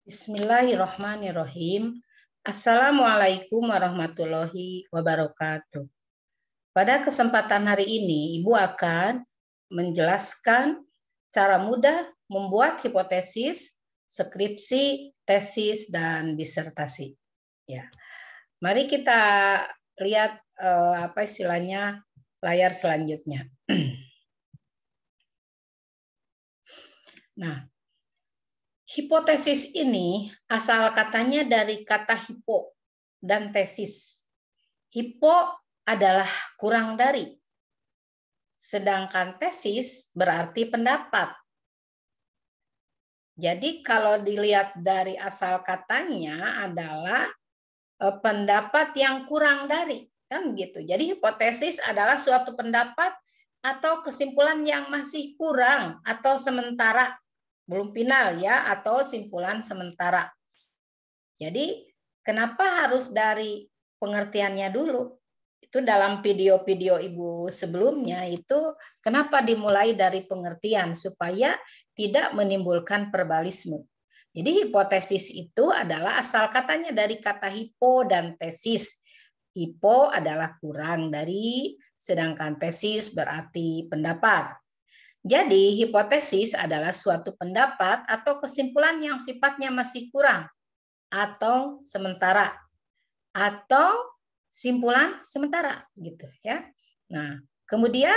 Bismillahirrahmanirrahim. Assalamualaikum warahmatullahi wabarakatuh. Pada kesempatan hari ini, Ibu akan menjelaskan cara mudah membuat hipotesis, skripsi, tesis, dan disertasi. Ya, mari kita lihat apa istilahnya layar selanjutnya. Nah, hipotesis ini asal katanya dari kata hipo dan tesis. Hipo adalah kurang dari, sedangkan tesis berarti pendapat. Jadi kalau dilihat dari asal katanya adalah pendapat yang kurang dari, kan gitu. Jadi hipotesis adalah suatu pendapat atau kesimpulan yang masih kurang atau sementara, belum final ya, atau simpulan sementara. Jadi kenapa harus dari pengertiannya dulu? Itu dalam video-video Ibu sebelumnya itu kenapa dimulai dari pengertian supaya tidak menimbulkan verbalisme. Jadi hipotesis itu adalah asal katanya dari kata hipo dan tesis. Hipo adalah kurang dari, sedangkan tesis berarti pendapat. Jadi hipotesis adalah suatu pendapat atau kesimpulan yang sifatnya masih kurang atau sementara atau simpulan sementara gitu ya. Nah, kemudian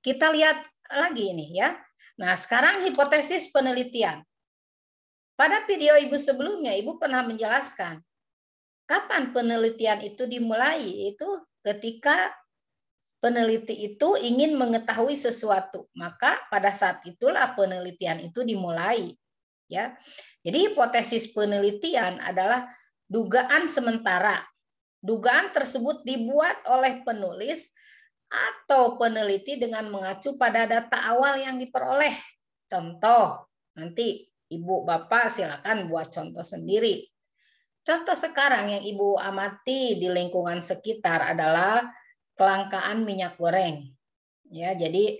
kita lihat lagi ini ya. Nah, sekarang hipotesis penelitian. Pada video Ibu sebelumnya Ibu pernah menjelaskan kapan penelitian itu dimulai, itu ketika peneliti itu ingin mengetahui sesuatu, maka pada saat itulah penelitian itu dimulai ya. Jadi hipotesis penelitian adalah dugaan sementara. Dugaan tersebut dibuat oleh penulis atau peneliti dengan mengacu pada data awal yang diperoleh. Contoh, nanti Ibu Bapak silakan buat contoh sendiri. Contoh sekarang yang Ibu amati di lingkungan sekitar adalah kelangkaan minyak goreng. Ya, jadi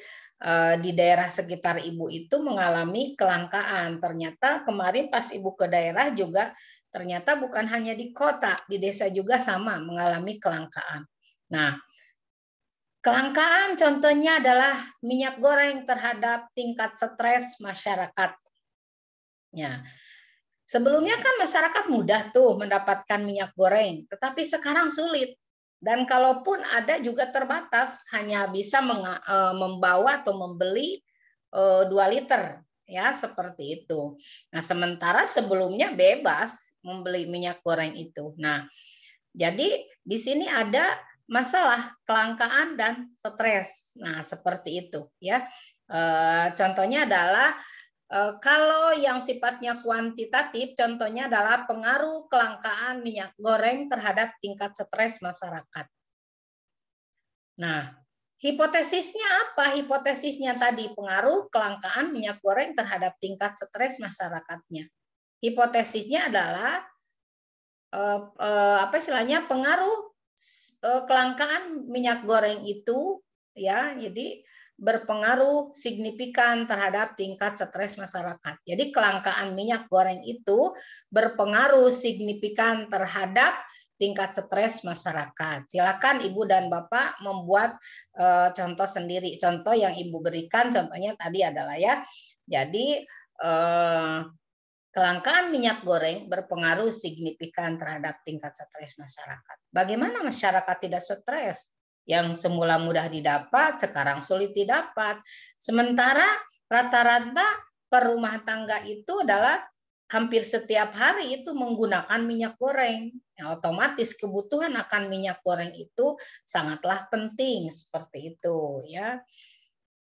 di daerah sekitar Ibu itu mengalami kelangkaan. Ternyata kemarin pas Ibu ke daerah juga ternyata bukan hanya di kota, di desa juga sama mengalami kelangkaan. Nah, kelangkaan contohnya adalah minyak goreng terhadap tingkat stres masyarakat. Ya. Sebelumnya kan masyarakat mudah tuh mendapatkan minyak goreng, tetapi sekarang sulit. Dan kalaupun ada juga terbatas, hanya bisa membawa atau membeli 2 liter. Ya, seperti itu. Nah, sementara sebelumnya bebas membeli minyak goreng itu. Nah, jadi di sini ada masalah kelangkaan dan stres. Nah, seperti itu ya. Contohnya adalah kalau yang sifatnya kuantitatif, contohnya adalah pengaruh kelangkaan minyak goreng terhadap tingkat stres masyarakat. Nah, hipotesisnya apa? Hipotesisnya tadi pengaruh kelangkaan minyak goreng terhadap tingkat stres masyarakatnya. Hipotesisnya adalah apa istilahnya pengaruh kelangkaan minyak goreng itu ya, jadi berpengaruh signifikan terhadap tingkat stres masyarakat. Jadi kelangkaan minyak goreng itu berpengaruh signifikan terhadap tingkat stres masyarakat. Silakan Ibu dan Bapak membuat contoh sendiri. Contoh yang Ibu berikan contohnya tadi adalah ya. Jadi kelangkaan minyak goreng berpengaruh signifikan terhadap tingkat stres masyarakat. Bagaimana masyarakat tidak stres? Yang semula mudah didapat, sekarang sulit didapat. Sementara rata-rata per rumah tangga itu adalah hampir setiap hari itu menggunakan minyak goreng. Yang otomatis kebutuhan akan minyak goreng itu sangatlah penting seperti itu ya.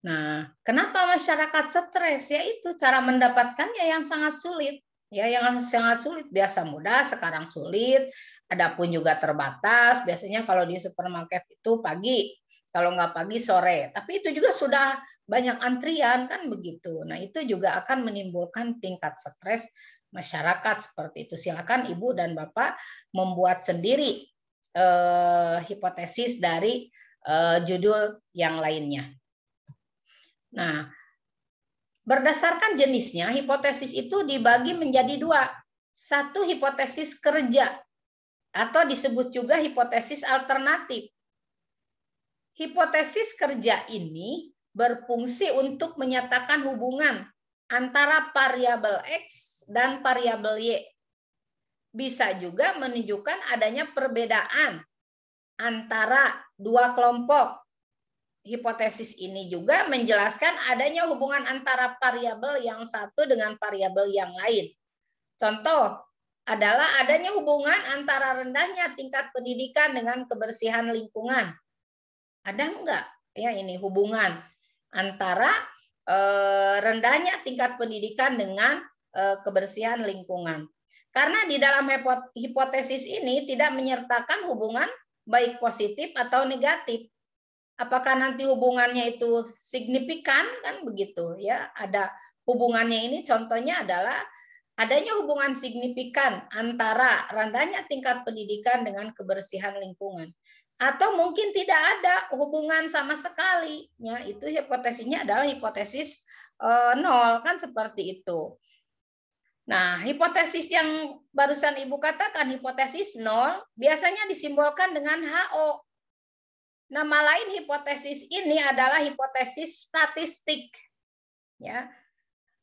Nah, kenapa masyarakat stres? Yaitu cara mendapatkannya yang sangat sulit. Ya, yang sangat sulit. Biasa mudah, sekarang sulit. Adapun juga terbatas. Biasanya kalau di supermarket itu pagi, kalau nggak pagi sore. Tapi itu juga sudah banyak antrian kan begitu. Nah, itu juga akan menimbulkan tingkat stres masyarakat seperti itu. Silakan Ibu dan Bapak membuat sendiri hipotesis dari judul yang lainnya. Nah, berdasarkan jenisnya, hipotesis itu dibagi menjadi 2. satu hipotesis kerja atau disebut juga hipotesis alternatif. Hipotesis kerja ini berfungsi untuk menyatakan hubungan antara variabel X dan variabel Y. Bisa juga menunjukkan adanya perbedaan antara dua kelompok. Hipotesis ini juga menjelaskan adanya hubungan antara variabel yang satu dengan variabel yang lain. Contoh adalah adanya hubungan antara rendahnya tingkat pendidikan dengan kebersihan lingkungan. Ada enggak ya ini hubungan antara rendahnya tingkat pendidikan dengan kebersihan lingkungan? Karena di dalam hipotesis ini tidak menyertakan hubungan baik positif atau negatif. Apakah nanti hubungannya itu signifikan kan begitu ya? Ada hubungannya ini contohnya adalah adanya hubungan signifikan antara rendahnya tingkat pendidikan dengan kebersihan lingkungan. Atau mungkin tidak ada hubungan sama sekali. Ya, itu hipotesisnya adalah hipotesis nol kan seperti itu. Nah, hipotesis yang barusan Ibu katakan hipotesis nol biasanya disimbolkan dengan HO. Nama lain hipotesis ini adalah hipotesis statistik. Ya.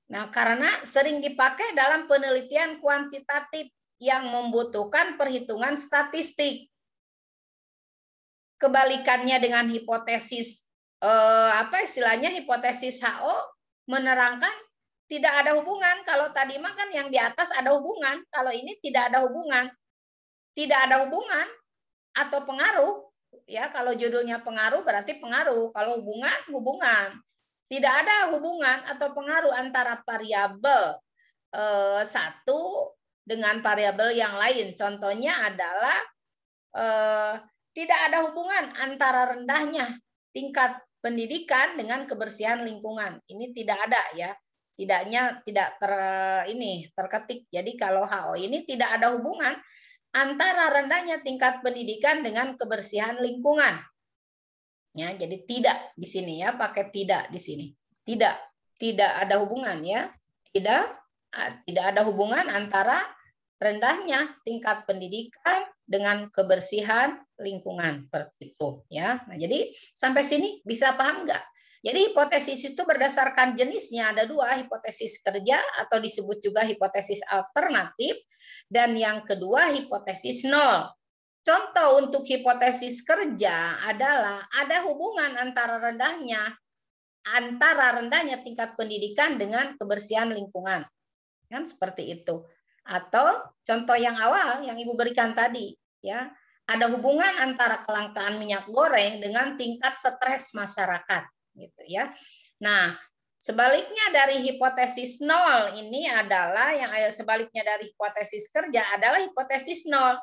Nah, karena sering dipakai dalam penelitian kuantitatif yang membutuhkan perhitungan statistik. Kebalikannya dengan hipotesis hipotesis HO menerangkan tidak ada hubungan. Kalau tadi mah kan yang di atas ada hubungan, kalau ini tidak ada hubungan. Tidak ada hubungan atau pengaruh, ya kalau judulnya pengaruh berarti pengaruh, kalau hubungan hubungan. Tidak ada hubungan atau pengaruh antara variabel satu dengan variabel yang lain. Contohnya adalah tidak ada hubungan antara rendahnya tingkat pendidikan dengan kebersihan lingkungan. Ini tidak ada ya. Tidak terketik. Jadi kalau HO ini tidak ada hubungan antara rendahnya tingkat pendidikan dengan kebersihan lingkungan. Ya, jadi tidak di sini ya, pakai tidak di sini. Tidak ada hubungan ya. Tidak ada hubungan antara rendahnya tingkat pendidikan dengan kebersihan lingkungan seperti itu ya. Nah, jadi sampai sini bisa paham nggak? Jadi hipotesis itu berdasarkan jenisnya ada dua, hipotesis kerja atau disebut juga hipotesis alternatif dan yang kedua hipotesis nol. Contoh untuk hipotesis kerja adalah ada hubungan antara rendahnya tingkat pendidikan dengan kebersihan lingkungan. Kan seperti itu. Atau contoh yang awal yang Ibu berikan tadi, ya, ada hubungan antara kelangkaan minyak goreng dengan tingkat stres masyarakat, gitu ya. Nah, sebaliknya dari hipotesis nol ini adalah sebaliknya dari hipotesis kerja adalah hipotesis nol.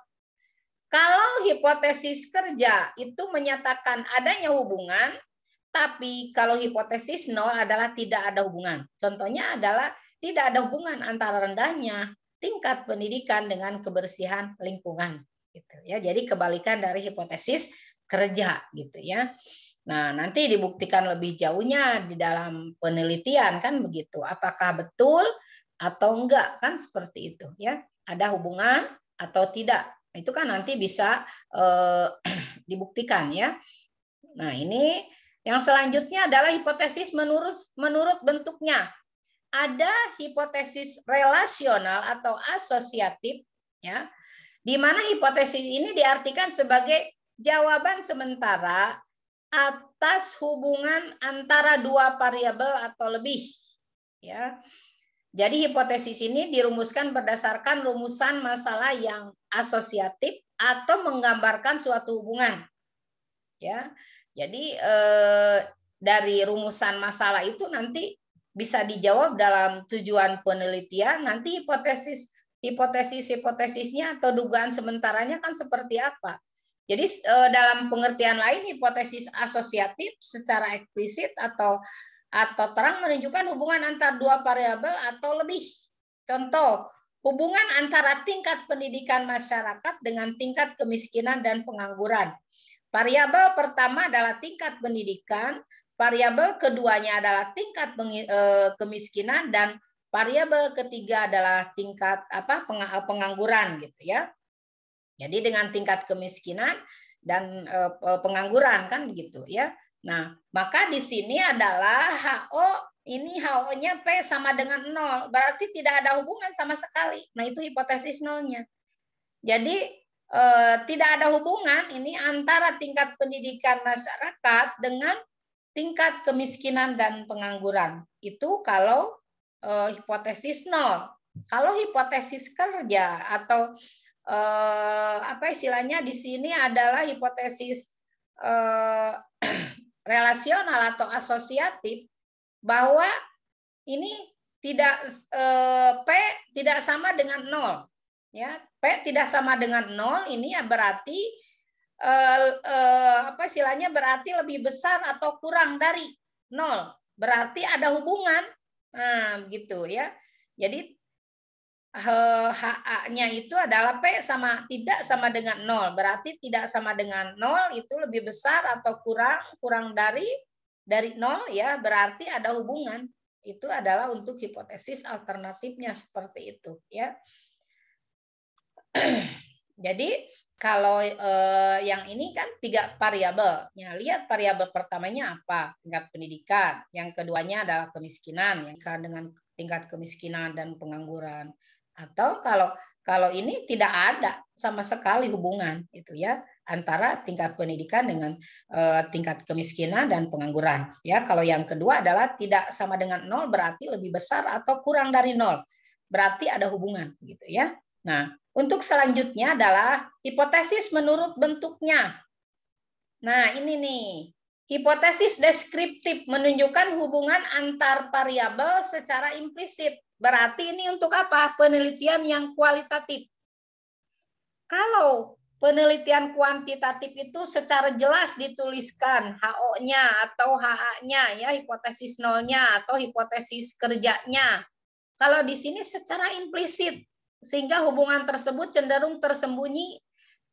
Kalau hipotesis kerja itu menyatakan adanya hubungan, tapi kalau hipotesis nol adalah tidak ada hubungan. Contohnya adalah tidak ada hubungan antara rendahnya tingkat pendidikan dengan kebersihan lingkungan. Gitu ya. Jadi kebalikan dari hipotesis kerja, gitu ya. Nah, nanti dibuktikan lebih jauhnya di dalam penelitian kan begitu. Apakah betul atau enggak kan seperti itu ya. Ada hubungan atau tidak. Itu kan nanti bisa dibuktikan ya. Nah, ini yang selanjutnya adalah hipotesis menurut bentuknya. Ada hipotesis relasional atau asosiatif ya. Di mana hipotesis ini diartikan sebagai jawaban sementara atas hubungan antara dua variabel atau lebih ya. Jadi hipotesis ini dirumuskan berdasarkan rumusan masalah yang asosiatif atau menggambarkan suatu hubungan. Ya. Jadi dari rumusan masalah itu nanti bisa dijawab dalam tujuan penelitian, nanti hipotesis-hipotesis-hipotetisnya atau dugaan sementaranya kan seperti apa. Jadi dalam pengertian lain hipotesis asosiatif secara eksplisit atau terang menunjukkan hubungan antara dua variabel atau lebih. Contoh, hubungan antara tingkat pendidikan masyarakat dengan tingkat kemiskinan dan pengangguran. Variabel pertama adalah tingkat pendidikan, variabel keduanya adalah tingkat kemiskinan, dan variabel ketiga adalah tingkat pengangguran gitu ya. Jadi dengan tingkat kemiskinan dan pengangguran kan gitu ya. Nah, maka di sini adalah HO ini HO-nya P sama dengan 0, berarti tidak ada hubungan sama sekali. Nah, itu hipotesis nolnya. Jadi tidak ada hubungan ini antara tingkat pendidikan masyarakat dengan tingkat kemiskinan dan pengangguran. Itu kalau hipotesis 0. Kalau hipotesis kerja atau apa istilahnya di sini adalah hipotesis relasional atau asosiatif, bahwa ini tidak P tidak sama dengan 0 ya. P tidak sama dengan 0 ini ya berarti apa istilahnya berarti lebih besar atau kurang dari 0. Berarti ada hubungan. Nah, gitu ya. Jadi HA-nya itu adalah P tidak sama dengan 0. Berarti tidak sama dengan 0 itu lebih besar atau kurang dari 0 ya, berarti ada hubungan. Itu adalah untuk hipotesis alternatifnya seperti itu ya. Jadi kalau yang ini kan 3 variabel. Ya, lihat variabel pertamanya apa? Tingkat pendidikan. Yang keduanya adalah kemiskinan, yang dengan tingkat kemiskinan dan pengangguran. Atau kalau ini tidak ada sama sekali hubungan itu ya antara tingkat pendidikan dengan tingkat kemiskinan dan pengangguran ya. Kalau yang kedua adalah tidak sama dengan 0 berarti lebih besar atau kurang dari 0. Berarti ada hubungan gitu ya. Nah, untuk selanjutnya adalah hipotesis menurut bentuknya. Nah, ini nih. Hipotesis deskriptif menunjukkan hubungan antar variabel secara implisit. Berarti ini untuk apa? Penelitian yang kualitatif. Kalau penelitian kuantitatif itu secara jelas dituliskan HO-nya atau HA-nya ya, hipotesis nolnya atau hipotesis kerjanya. Kalau di sini secara implisit, sehingga hubungan tersebut cenderung tersembunyi,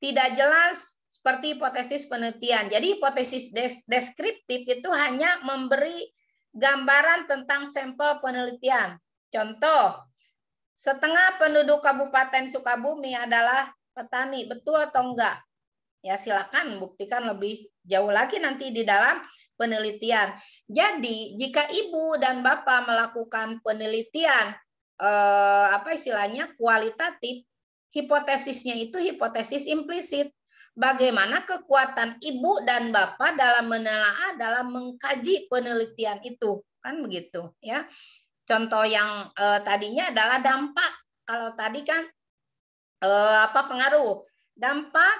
tidak jelas seperti hipotesis penelitian. Jadi hipotesis deskriptif itu hanya memberi gambaran tentang sampel penelitian. Contoh, setengah penduduk Kabupaten Sukabumi adalah petani, betul atau enggak? Ya silakan buktikan lebih jauh lagi nanti di dalam penelitian. Jadi jika ibu dan bapak melakukan penelitian apa istilahnya kualitatif, hipotesisnya itu hipotesis implisit. Bagaimana kekuatan ibu dan bapak dalam menelaah, dalam mengkaji penelitian itu, kan begitu ya. Contoh yang tadinya adalah dampak. Kalau tadi kan pengaruh dampak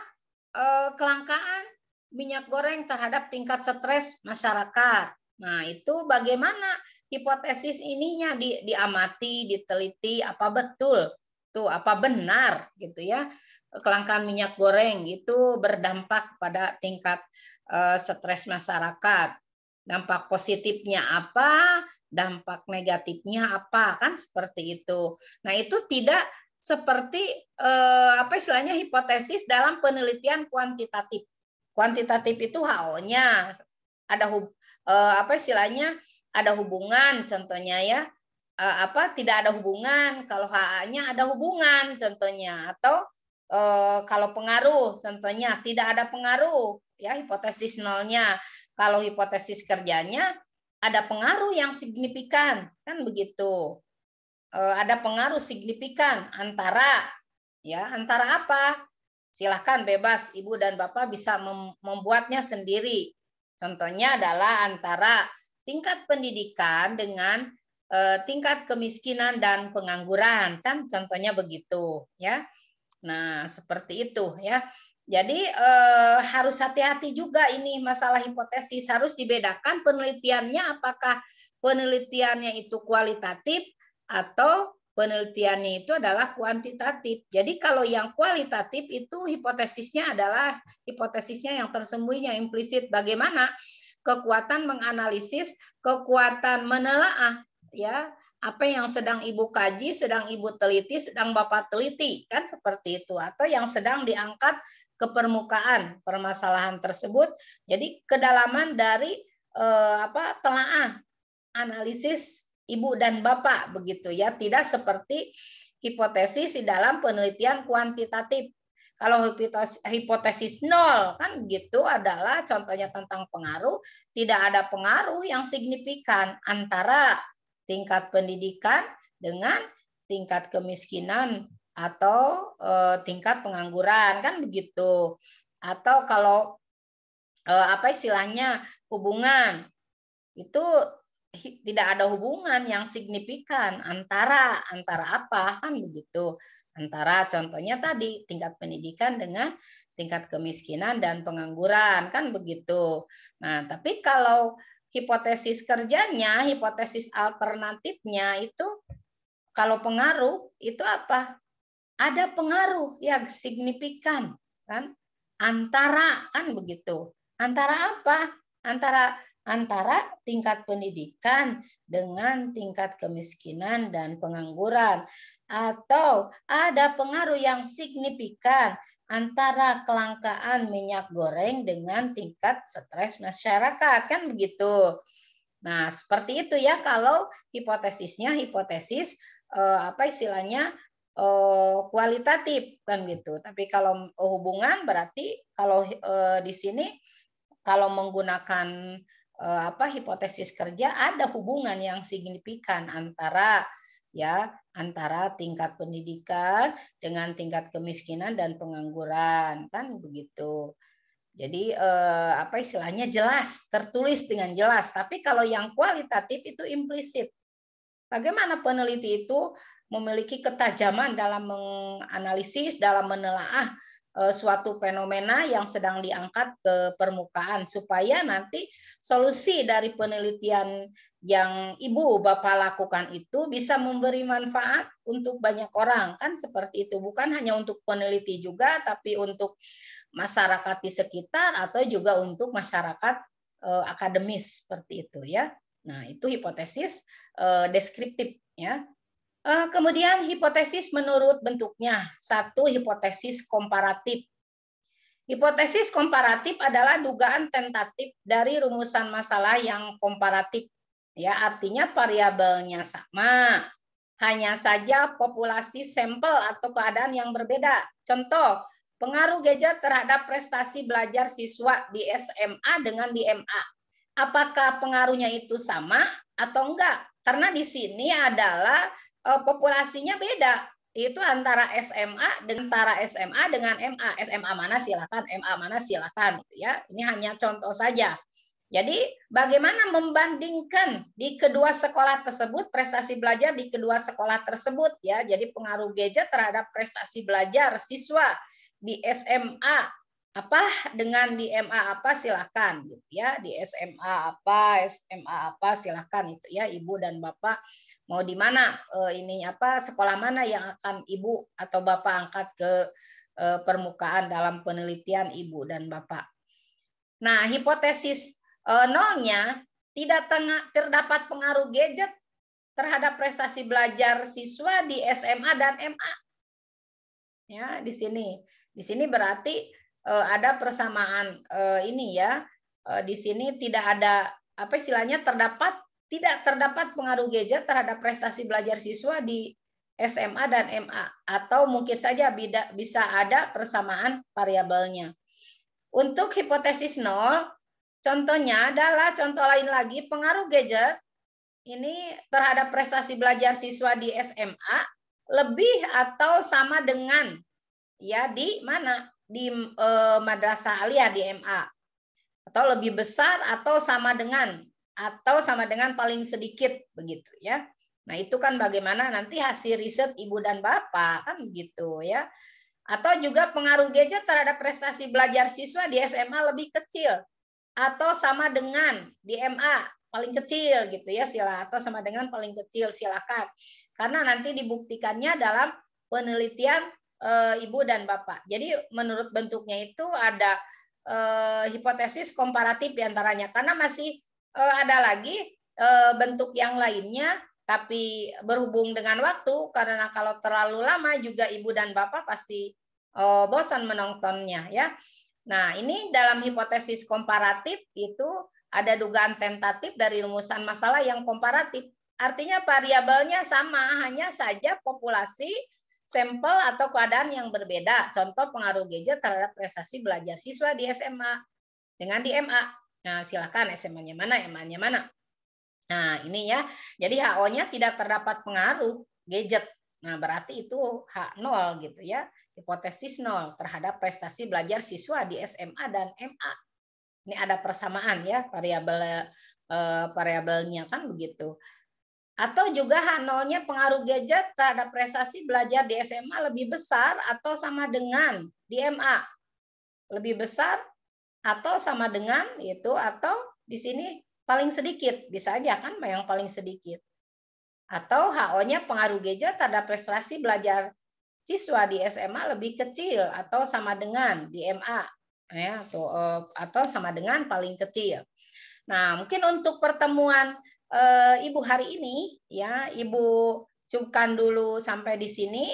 kelangkaan minyak goreng terhadap tingkat stres masyarakat. Nah, itu bagaimana hipotesis ininya diamati, diteliti apa betul tuh, apa benar gitu ya. Kelangkaan minyak goreng itu berdampak pada tingkat stres masyarakat. Dampak positifnya apa, dampak negatifnya apa, kan seperti itu. Nah, itu tidak seperti apa istilahnya hipotesis dalam penelitian kuantitatif. Kuantitatif itu HO-nya ada apa istilahnya ada hubungan, contohnya ya tidak ada hubungan. Kalau HA-nya ada hubungan, contohnya. Atau kalau pengaruh, contohnya tidak ada pengaruh, ya hipotesis nolnya. Kalau hipotesis kerjanya ada pengaruh yang signifikan, kan begitu. Ada pengaruh signifikan antara apa? Silahkan bebas, ibu dan bapak bisa membuatnya sendiri. Contohnya adalah antara tingkat pendidikan dengan tingkat kemiskinan dan pengangguran, kan contohnya begitu ya. Nah, seperti itu ya. Jadi harus hati-hati juga ini masalah hipotesis, harus dibedakan penelitiannya, apakah penelitiannya itu kualitatif atau penelitiannya itu adalah kuantitatif. Jadi kalau yang kualitatif itu hipotesisnya adalah hipotesisnya yang tersembunyi, yang implisit. Bagaimana kekuatan menganalisis, kekuatan menelaah, ya apa yang sedang ibu kaji, sedang ibu teliti, sedang bapak teliti, kan seperti itu. Atau yang sedang diangkat ke permukaan permasalahan tersebut. Jadi kedalaman dari telaah, analisis ibu dan bapak begitu ya, tidak seperti hipotesis di dalam penelitian kuantitatif. Kalau hipotesis nol kan gitu adalah contohnya tentang pengaruh, tidak ada pengaruh yang signifikan antara tingkat pendidikan dengan tingkat kemiskinan atau tingkat pengangguran kan begitu. Atau kalau apa istilahnya hubungan itu tidak ada hubungan yang signifikan antara apa kan begitu, antara contohnya tadi tingkat pendidikan dengan tingkat kemiskinan dan pengangguran kan begitu. Nah, tapi kalau hipotesis kerjanya, hipotesis alternatifnya itu kalau pengaruh itu apa? Ada pengaruh yang signifikan kan antara kan begitu. Antara apa? Antara tingkat pendidikan dengan tingkat kemiskinan dan pengangguran, atau ada pengaruh yang signifikan antara kelangkaan minyak goreng dengan tingkat stres masyarakat kan begitu. Nah, seperti itu ya kalau hipotesisnya hipotesis apa istilahnya kualitatif kan gitu. Tapi kalau hubungan berarti kalau di sini kalau menggunakan apa hipotesis kerja ada hubungan yang signifikan antara tingkat pendidikan dengan tingkat kemiskinan dan pengangguran kan begitu. Jadi apa istilahnya jelas, tertulis dengan jelas. Tapi kalau yang kualitatif itu implisit. Bagaimana peneliti itu memiliki ketajaman dalam menganalisis, dalam menelaah suatu fenomena yang sedang diangkat ke permukaan supaya nanti solusi dari penelitian yang ibu bapak lakukan itu bisa memberi manfaat untuk banyak orang kan seperti itu, bukan hanya untuk peneliti juga tapi untuk masyarakat di sekitar atau juga untuk masyarakat akademis seperti itu ya. Nah, itu hipotesis deskriptif ya. Kemudian hipotesis menurut bentuknya. Satu, hipotesis komparatif. Hipotesis komparatif adalah dugaan tentatif dari rumusan masalah yang komparatif. Ya, artinya variabelnya sama, hanya saja populasi sampel atau keadaan yang berbeda. Contoh, pengaruh gadget terhadap prestasi belajar siswa di SMA dengan di MA. Apakah pengaruhnya itu sama atau enggak? Karena di sini adalah populasinya beda. Itu antara SMA dengan MA. SMA mana silakan, MA mana silakan ya. Ini hanya contoh saja. Jadi bagaimana membandingkan di kedua sekolah tersebut, prestasi belajar di kedua sekolah tersebut ya. Jadi pengaruh gadget terhadap prestasi belajar siswa di SMA apa dengan di MA apa silakan gitu ya. Di SMA apa silakan itu ya, Ibu dan Bapak mau di mana ini apa sekolah mana yang akan Ibu atau Bapak angkat ke permukaan dalam penelitian Ibu dan Bapak. Nah, hipotesis nolnya tidak terdapat pengaruh gadget terhadap prestasi belajar siswa di SMA dan MA. Ya, di sini berarti ada persamaan ini ya. Di sini tidak ada apa istilahnya tidak terdapat pengaruh gadget terhadap prestasi belajar siswa di SMA dan MA, atau mungkin saja bisa ada persamaan variabelnya. Untuk hipotesis nol, contohnya adalah contoh lain lagi pengaruh gadget ini terhadap prestasi belajar siswa di SMA lebih atau sama dengan ya di mana di madrasah aliyah di MA, atau lebih besar atau sama dengan paling sedikit begitu ya. Nah, itu kan bagaimana nanti hasil riset Ibu dan Bapak kan gitu ya. Atau juga pengaruh gadget terhadap prestasi belajar siswa di SMA lebih kecil atau sama dengan di MA paling kecil gitu ya, atau sama dengan paling kecil silakan. Karena nanti dibuktikannya dalam penelitian Ibu dan Bapak. Jadi menurut bentuknya itu ada hipotesis komparatif diantaranya, karena masih ada lagi bentuk yang lainnya, tapi berhubung dengan waktu, karena kalau terlalu lama juga Ibu dan Bapak pasti bosan menontonnya ya. Nah, ini dalam hipotesis komparatif itu ada dugaan tentatif dari rumusan masalah yang komparatif. artinya variabelnya sama, hanya saja populasi, sampel atau keadaan yang berbeda. Contoh pengaruh gadget terhadap prestasi belajar siswa di SMA dengan di MA. Nah, silakan SMA-nya mana, MA-nya mana. Nah, ini ya. Jadi HO-nya tidak terdapat pengaruh gadget. Nah, berarti itu H0 gitu ya. Hipotesis 0 terhadap prestasi belajar siswa di SMA dan MA. Ini ada persamaan ya variabelnya kan begitu. Atau juga H0-nya pengaruh gadget terhadap prestasi belajar di SMA lebih besar atau sama dengan di MA. Lebih besar atau sama dengan itu, atau di sini paling sedikit, bisa aja kan yang paling sedikit. Atau HO-nya pengaruh gadget terhadap prestasi belajar siswa di SMA lebih kecil atau sama dengan di MA, ya, atau sama dengan paling kecil. Nah, mungkin untuk pertemuan Ibu hari ini, ya, Ibu cukupkan dulu sampai di sini.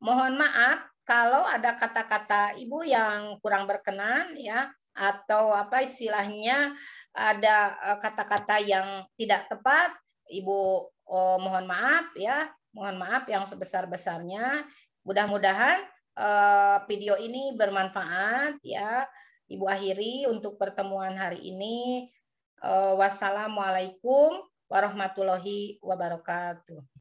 Mohon maaf kalau ada kata-kata Ibu yang kurang berkenan, ya, atau apa istilahnya ada kata-kata yang tidak tepat, Ibu mohon maaf ya, mohon maaf yang sebesar-besarnya. Mudah-mudahan video ini bermanfaat ya. Ibu akhiri untuk pertemuan hari ini. Wassalamualaikum warahmatullahi wabarakatuh.